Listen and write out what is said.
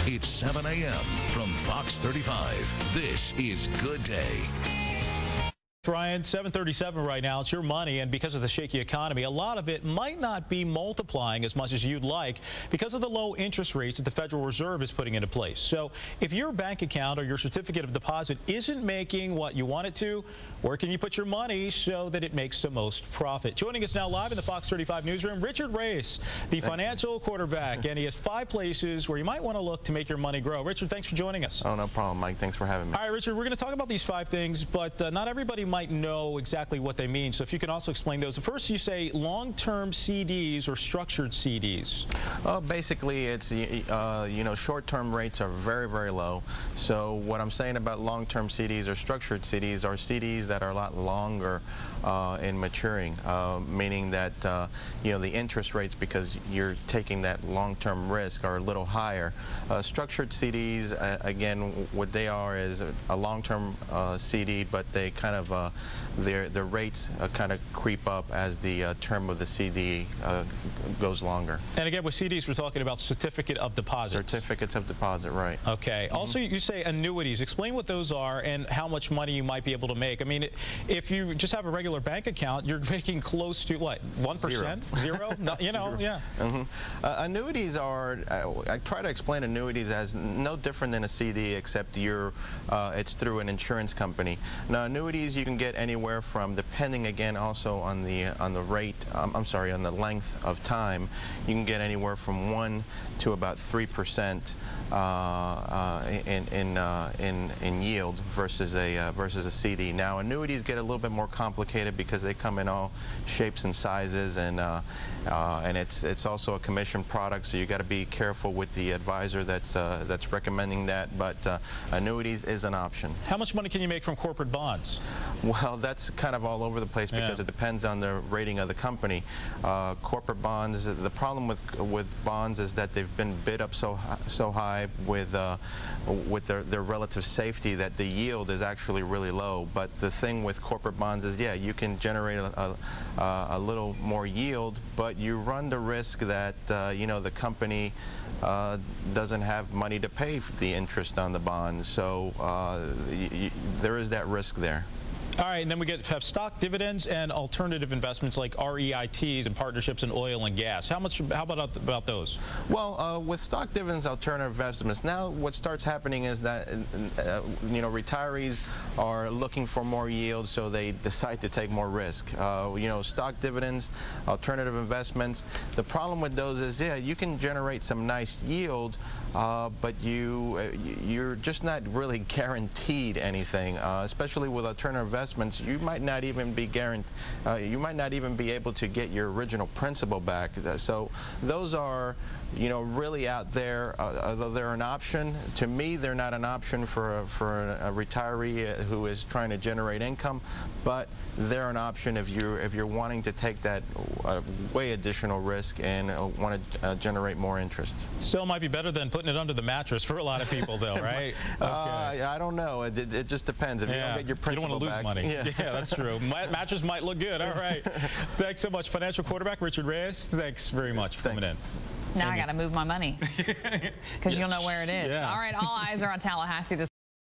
It's 7 a.m. from Fox 35. This is Good Day. Ryan, 737 right now. It's your money, and because of the shaky economy, a lot of it might not be multiplying as much as you'd like because of the low interest rates that the Federal Reserve is putting into place. So if your bank account or your certificate of deposit isn't making what you want it to, where can you put your money so that it makes the most profit? Joining us now live in the Fox 35 newsroom, Richard Reyes, the financial quarterback, and he has 5 places where you might want to look to make your money grow. Richard, thanks for joining us. Oh, no problem, Mike. Thanks for having me. All right, Richard, we're going to talk about these 5 things, but not everybody might know exactly what they mean. So if you can also explain those. First, you say long-term CDs or structured CDs. Well, basically, it's, you know, short-term rates are very, very low. So what I'm saying about long-term CDs or structured CDs are CDs that are a lot longer in maturing, meaning that, you know, the interest rates, because you're taking that long-term risk, are a little higher. Structured CDs, again, what they are is a long-term CD, but they kind of their rates kind of creep up as the term of the CD goes longer. And again, with CDs, we're talking about certificate of deposit. Certificates of deposit, right. Okay. Also, you say annuities. Explain what those are and how much money you might be able to make. I mean, if you just have a regular bank account, you're making close to, what, 1%? Zero? No, you know, yeah. Annuities are, I try to explain annuities as no different than a CD, except it's through an insurance company. Now, annuities you can get anywhere from, depending again also on the rate, I'm sorry, on the length of time, you can get anywhere from 1 to about 3% in yield versus a CD. Now, annuities get a little bit more complicated because they come in all shapes and sizes, and it's also a commission product, so you got to be careful with the advisor that's recommending that. But annuities is an option. How much money can you make from corporate bonds? Well, that's kind of all over the place because it depends on the rating of the company. Corporate bonds, the problem with bonds is that they've been bid up so high with their relative safety that the yield is actually really low. But the thing with corporate bonds is, yeah, you can generate a little more yield, but you run the risk that you know, the company doesn't have money to pay for the interest on the bond. So there is that risk there. All right, and then we have stock dividends and alternative investments like REITs and partnerships in oil and gas. How about those? Well, with stock dividends, alternative investments, now what starts happening is that you know, retirees are looking for more yield, so they decide to take more risk. You know, stock dividends, alternative investments. The problem with those is, yeah, you can generate some nice yield, but you're just not really guaranteed anything, especially with alternative investments. You might not even be you might not even be able to get your original principal back. So those are, you know, really out there. Although they're an option, to me they're not an option for a retiree who is trying to generate income, but they're an option if you're wanting to take that way additional risk and want to generate more interest. Still might be better than putting it under the mattress for a lot of people, though, right? Okay. I don't know. It just depends. If you don't get your principal you don't want to lose back, money. Yeah, that's true. Mattress might look good. All right. Thanks so much, financial quarterback Richard Reyes. Thanks very much for coming in. Now I got to move my money because you'll know where it is. Yeah. All right, all eyes are on Tallahassee this